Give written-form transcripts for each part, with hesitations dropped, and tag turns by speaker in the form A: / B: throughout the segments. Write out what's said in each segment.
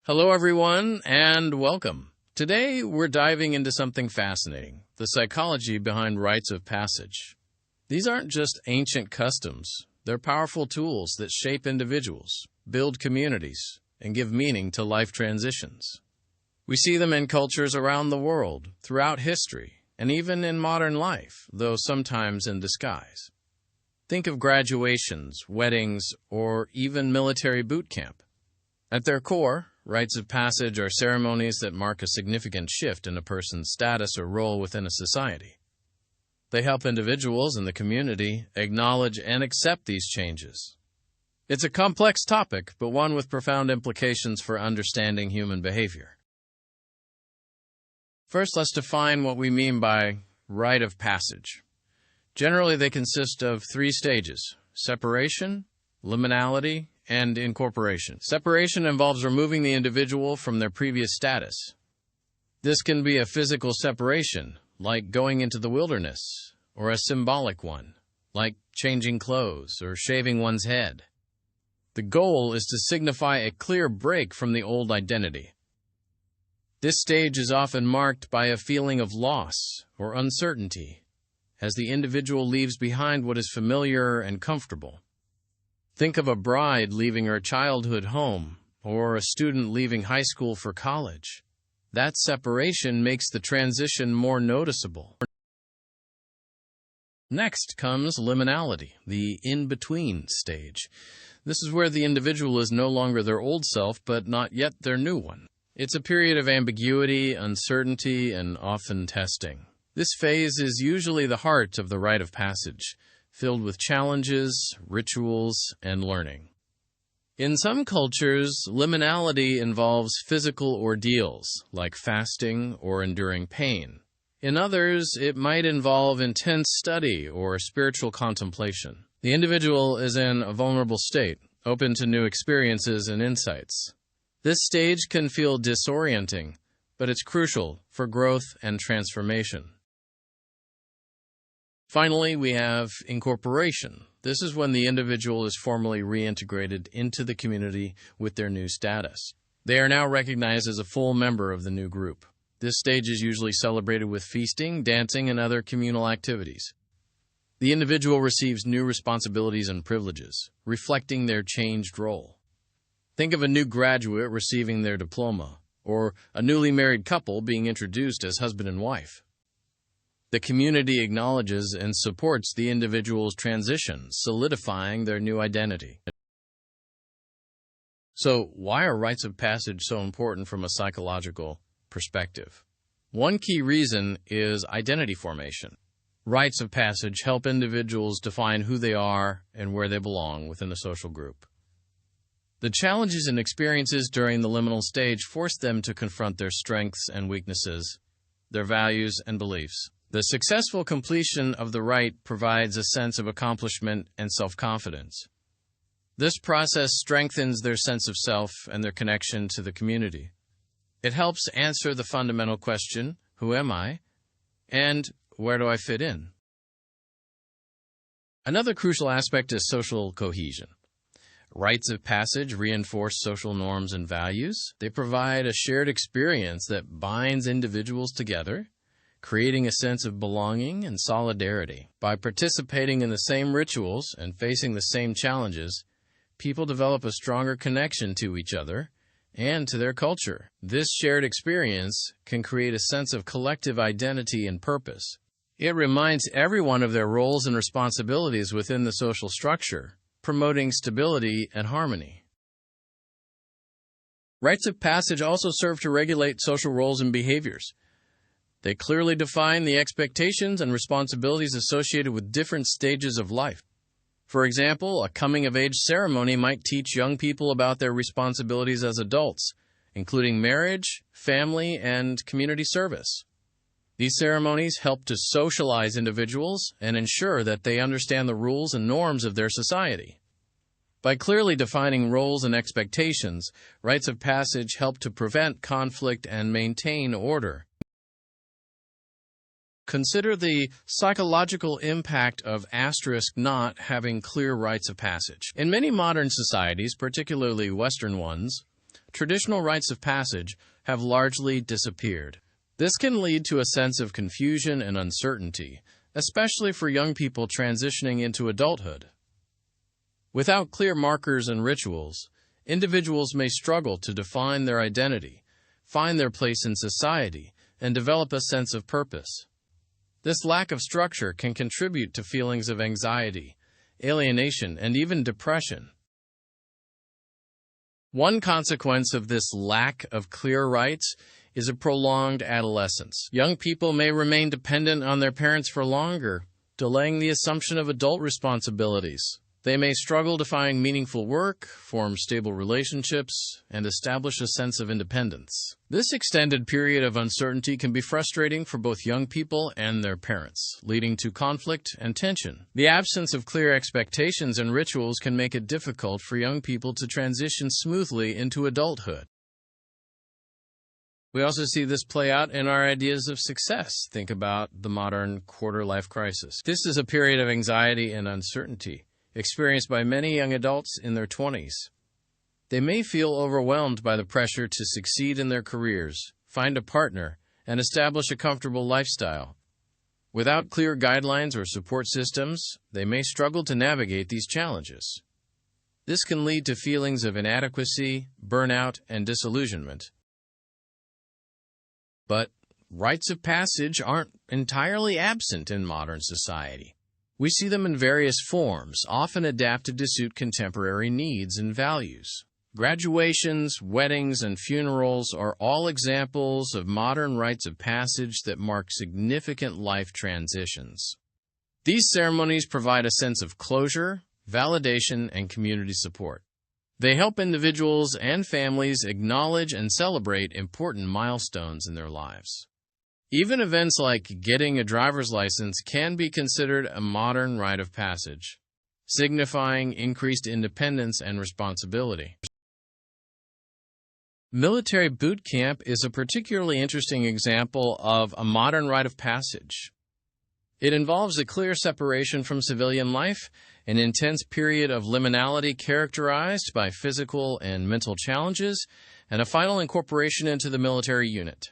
A: Hello, everyone, and welcome. Today, we're diving into something fascinating, the psychology behind rites of passage. These aren't just ancient customs. They're powerful tools that shape individuals, build communities, and give meaning to life transitions. We see them in cultures around the world, throughout history, and even in modern life, though sometimes in disguise. Think of graduations, weddings, or even military boot camp. At their core, rites of passage are ceremonies that mark a significant shift in a person's status or role within a society. They help individuals in the community acknowledge and accept these changes. It's a complex topic, but one with profound implications for understanding human behavior. First, let's define what we mean by rite of passage. Generally, they consist of three stages: separation, liminality, and incorporation. Separation involves removing the individual from their previous status. This can be a physical separation, like going into the wilderness, or a symbolic one, like changing clothes or shaving one's head. The goal is to signify a clear break from the old identity. This stage is often marked by a feeling of loss or uncertainty, as the individual leaves behind what is familiar and comfortable. Think of a bride leaving her childhood home, or a student leaving high school for college. That separation makes the transition more noticeable. Next comes liminality, the in-between stage. This is where the individual is no longer their old self, but not yet their new one. It's a period of ambiguity, uncertainty, and often testing. This phase is usually the heart of the rite of passage, filled with challenges, rituals, and learning. In some cultures, liminality involves physical ordeals, like fasting or enduring pain. In others, it might involve intense study or spiritual contemplation. The individual is in a vulnerable state, open to new experiences and insights. This stage can feel disorienting, but it's crucial for growth and transformation. Finally, we have incorporation. This is when the individual is formally reintegrated into the community with their new status. They are now recognized as a full member of the new group. This stage is usually celebrated with feasting, dancing, and other communal activities. The individual receives new responsibilities and privileges, reflecting their changed role. Think of a new graduate receiving their diploma, or a newly married couple being introduced as husband and wife. The community acknowledges and supports the individual's transition, solidifying their new identity. So, why are rites of passage so important from a psychological perspective? One key reason is identity formation. Rites of passage help individuals define who they are and where they belong within the social group. The challenges and experiences during the liminal stage force them to confront their strengths and weaknesses, their values and beliefs. The successful completion of the rite provides a sense of accomplishment and self-confidence. This process strengthens their sense of self and their connection to the community. It helps answer the fundamental question, who am I? And where do I fit in? Another crucial aspect is social cohesion. Rites of passage reinforce social norms and values. They provide a shared experience that binds individuals together, creating a sense of belonging and solidarity. By participating in the same rituals and facing the same challenges, people develop a stronger connection to each other and to their culture. This shared experience can create a sense of collective identity and purpose. It reminds everyone of their roles and responsibilities within the social structure, promoting stability and harmony. Rites of passage also serve to regulate social roles and behaviors. They clearly define the expectations and responsibilities associated with different stages of life. For example, a coming-of-age ceremony might teach young people about their responsibilities as adults, including marriage, family, and community service. These ceremonies help to socialize individuals and ensure that they understand the rules and norms of their society. By clearly defining roles and expectations, rites of passage help to prevent conflict and maintain order. Consider the psychological impact of not having clear rites of passage. In many modern societies, particularly Western ones, traditional rites of passage have largely disappeared. This can lead to a sense of confusion and uncertainty, especially for young people transitioning into adulthood. Without clear markers and rituals, individuals may struggle to define their identity, find their place in society, and develop a sense of purpose. This lack of structure can contribute to feelings of anxiety, alienation, and even depression. One consequence of this lack of clear rites is a prolonged adolescence. Young people may remain dependent on their parents for longer, delaying the assumption of adult responsibilities. They may struggle to find meaningful work, form stable relationships, and establish a sense of independence. This extended period of uncertainty can be frustrating for both young people and their parents, leading to conflict and tension. The absence of clear expectations and rituals can make it difficult for young people to transition smoothly into adulthood. We also see this play out in our ideas of success. Think about the modern quarter-life crisis. This is a period of anxiety and uncertainty experienced by many young adults in their 20s. They may feel overwhelmed by the pressure to succeed in their careers, find a partner, and establish a comfortable lifestyle. Without clear guidelines or support systems, they may struggle to navigate these challenges. This can lead to feelings of inadequacy, burnout, and disillusionment. But rites of passage aren't entirely absent in modern society. We see them in various forms, often adapted to suit contemporary needs and values. Graduations, weddings, and funerals are all examples of modern rites of passage that mark significant life transitions. These ceremonies provide a sense of closure, validation, and community support. They help individuals and families acknowledge and celebrate important milestones in their lives. Even events like getting a driver's license can be considered a modern rite of passage, signifying increased independence and responsibility. Military boot camp is a particularly interesting example of a modern rite of passage. It involves a clear separation from civilian life, an intense period of liminality characterized by physical and mental challenges, and a final incorporation into the military unit.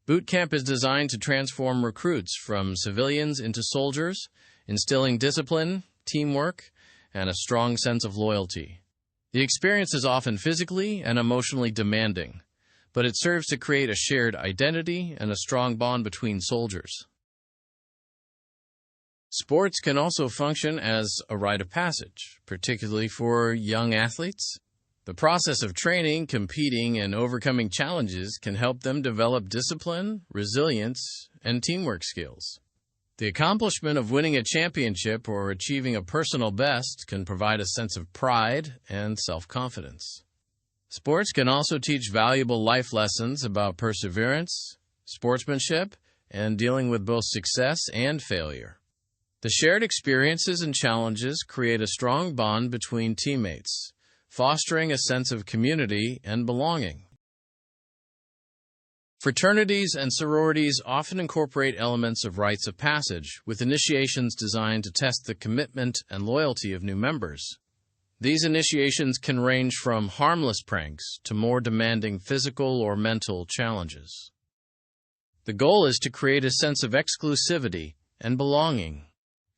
A: Boot camp is designed to transform recruits from civilians into soldiers, instilling discipline, teamwork, and a strong sense of loyalty. The experience is often physically and emotionally demanding, but it serves to create a shared identity and a strong bond between soldiers. Sports can also function as a rite of passage, particularly for young athletes. The process of training, competing, and overcoming challenges can help them develop discipline, resilience, and teamwork skills. The accomplishment of winning a championship or achieving a personal best can provide a sense of pride and self-confidence. Sports can also teach valuable life lessons about perseverance, sportsmanship, and dealing with both success and failure. The shared experiences and challenges create a strong bond between teammates, fostering a sense of community and belonging. Fraternities and sororities often incorporate elements of rites of passage, with initiations designed to test the commitment and loyalty of new members. These initiations can range from harmless pranks to more demanding physical or mental challenges. The goal is to create a sense of exclusivity and belonging,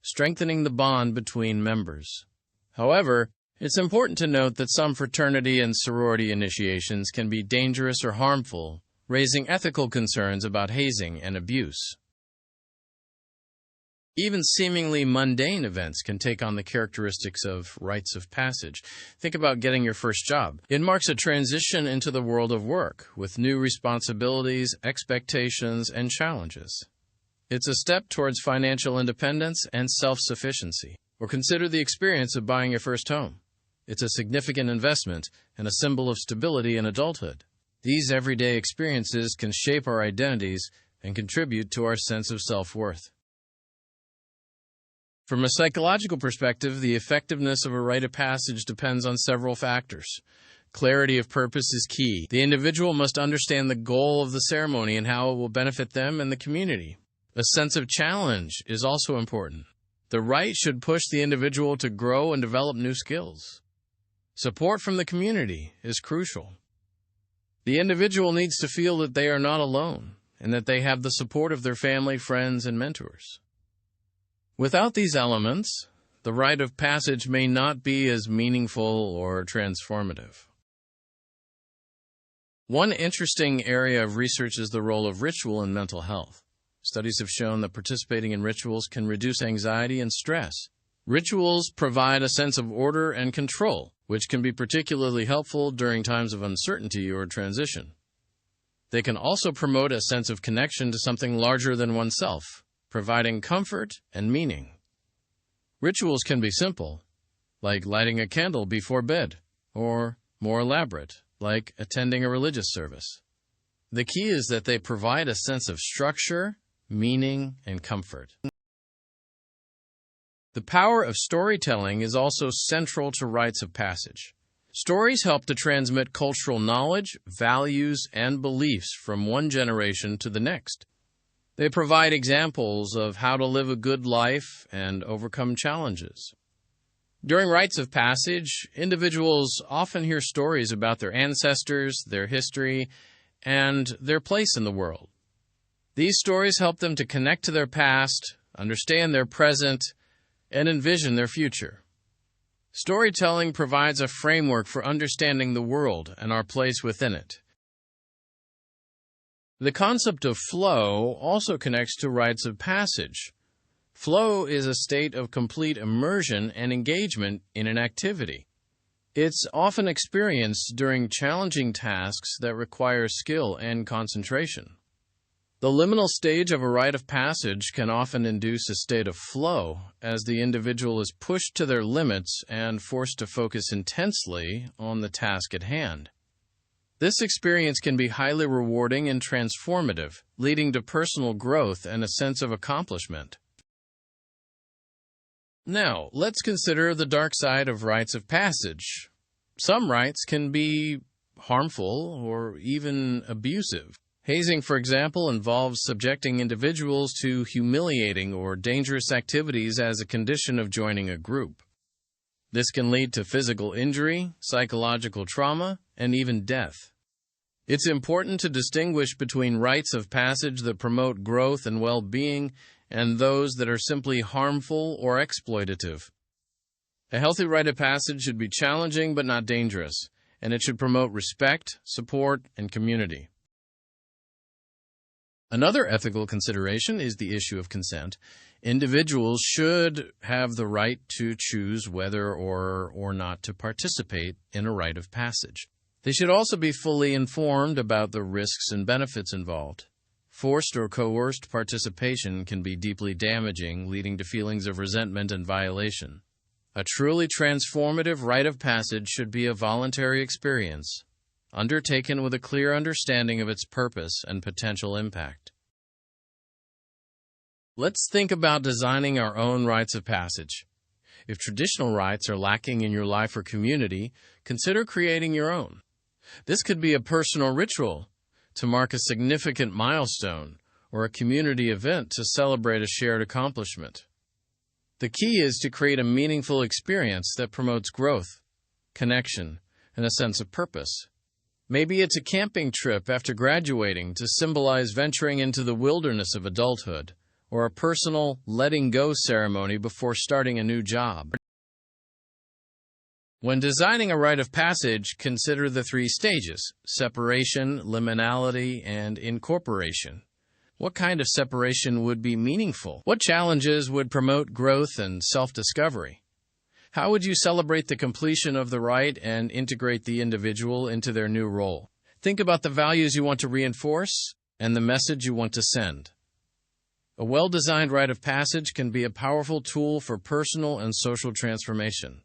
A: strengthening the bond between members. However, it's important to note that some fraternity and sorority initiations can be dangerous or harmful, raising ethical concerns about hazing and abuse. Even seemingly mundane events can take on the characteristics of rites of passage. Think about getting your first job. It marks a transition into the world of work, with new responsibilities, expectations, and challenges. It's a step towards financial independence and self-sufficiency. Or consider the experience of buying your first home. It's a significant investment and a symbol of stability in adulthood. These everyday experiences can shape our identities and contribute to our sense of self-worth. From a psychological perspective, the effectiveness of a rite of passage depends on several factors. Clarity of purpose is key. The individual must understand the goal of the ceremony and how it will benefit them and the community. A sense of challenge is also important. The rite should push the individual to grow and develop new skills. Support from the community is crucial. The individual needs to feel that they are not alone and that they have the support of their family, friends, and mentors. Without these elements, the rite of passage may not be as meaningful or transformative. One interesting area of research is the role of ritual in mental health. Studies have shown that participating in rituals can reduce anxiety and stress. Rituals provide a sense of order and control, which can be particularly helpful during times of uncertainty or transition. They can also promote a sense of connection to something larger than oneself, providing comfort and meaning. Rituals can be simple, like lighting a candle before bed, or more elaborate, like attending a religious service. The key is that they provide a sense of structure, meaning, and comfort. The power of storytelling is also central to rites of passage. Stories help to transmit cultural knowledge, values, and beliefs from one generation to the next. They provide examples of how to live a good life and overcome challenges. During rites of passage, individuals often hear stories about their ancestors, their history, and their place in the world. These stories help them to connect to their past, understand their present, and envision their future. Storytelling provides a framework for understanding the world and our place within it. The concept of flow also connects to rites of passage. Flow is a state of complete immersion and engagement in an activity. It's often experienced during challenging tasks that require skill and concentration. The liminal stage of a rite of passage can often induce a state of flow as the individual is pushed to their limits and forced to focus intensely on the task at hand. This experience can be highly rewarding and transformative, leading to personal growth and a sense of accomplishment. Now, let's consider the dark side of rites of passage. Some rites can be harmful or even abusive. Hazing, for example, involves subjecting individuals to humiliating or dangerous activities as a condition of joining a group. This can lead to physical injury, psychological trauma, and even death. It's important to distinguish between rites of passage that promote growth and well-being and those that are simply harmful or exploitative. A healthy rite of passage should be challenging but not dangerous, and it should promote respect, support, and community. Another ethical consideration is the issue of consent. Individuals should have the right to choose whether or not to participate in a rite of passage. They should also be fully informed about the risks and benefits involved. Forced or coerced participation can be deeply damaging, leading to feelings of resentment and violation. A truly transformative rite of passage should be a voluntary experience, undertaken with a clear understanding of its purpose and potential impact. Let's think about designing our own rites of passage. If traditional rites are lacking in your life or community, consider creating your own. This could be a personal ritual to mark a significant milestone or a community event to celebrate a shared accomplishment. The key is to create a meaningful experience that promotes growth, connection, and a sense of purpose. Maybe it's a camping trip after graduating to symbolize venturing into the wilderness of adulthood, or a personal letting go ceremony before starting a new job. When designing a rite of passage, consider the three stages: separation, liminality, and incorporation. What kind of separation would be meaningful? What challenges would promote growth and self-discovery? How would you celebrate the completion of the rite and integrate the individual into their new role? Think about the values you want to reinforce and the message you want to send. A well-designed rite of passage can be a powerful tool for personal and social transformation.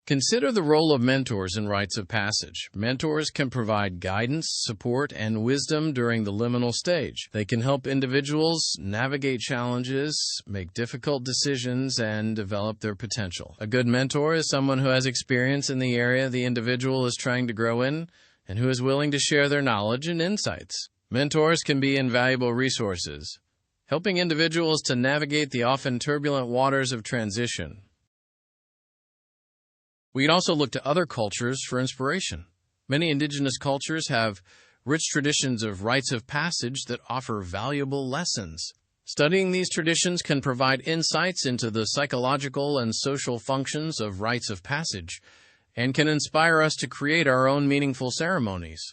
A: Consider the role of mentors in rites of passage. Mentors can provide guidance, support, and wisdom during the liminal stage. They can help individuals navigate challenges, make difficult decisions, and develop their potential. A good mentor is someone who has experience in the area the individual is trying to grow in and who is willing to share their knowledge and insights. Mentors can be invaluable resources, helping individuals to navigate the often turbulent waters of transition. We can also look to other cultures for inspiration. Many indigenous cultures have rich traditions of rites of passage that offer valuable lessons. Studying these traditions can provide insights into the psychological and social functions of rites of passage and can inspire us to create our own meaningful ceremonies.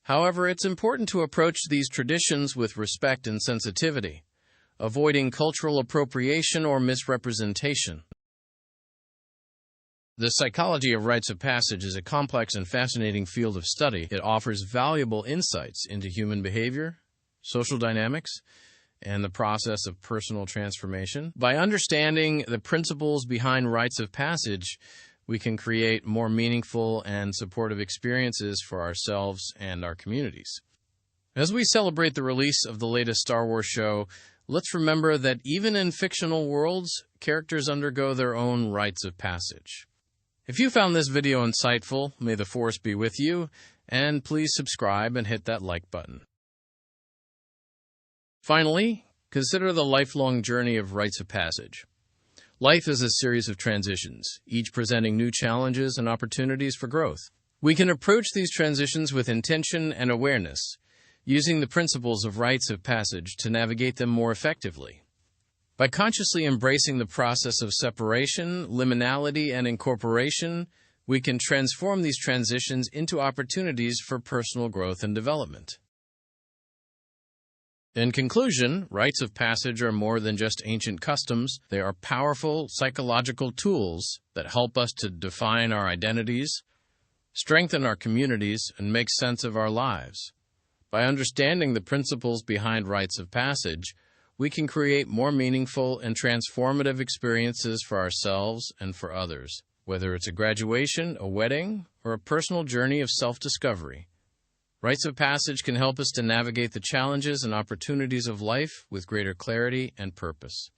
A: However, it's important to approach these traditions with respect and sensitivity, avoiding cultural appropriation or misrepresentation. The psychology of rites of passage is a complex and fascinating field of study. It offers valuable insights into human behavior, social dynamics, and the process of personal transformation. By understanding the principles behind rites of passage, we can create more meaningful and supportive experiences for ourselves and our communities. As we celebrate the release of the latest Star Wars show, let's remember that even in fictional worlds, characters undergo their own rites of passage. If you found this video insightful, may the Force be with you, and please subscribe and hit that like button. Finally, consider the lifelong journey of rites of passage. Life is a series of transitions, each presenting new challenges and opportunities for growth. We can approach these transitions with intention and awareness, using the principles of rites of passage to navigate them more effectively. By consciously embracing the process of separation, liminality, and incorporation, we can transform these transitions into opportunities for personal growth and development. In conclusion, rites of passage are more than just ancient customs. They are powerful psychological tools that help us to define our identities, strengthen our communities, and make sense of our lives. By understanding the principles behind rites of passage, we can create more meaningful and transformative experiences for ourselves and for others, whether it's a graduation, a wedding, or a personal journey of self-discovery. Rites of passage can help us to navigate the challenges and opportunities of life with greater clarity and purpose.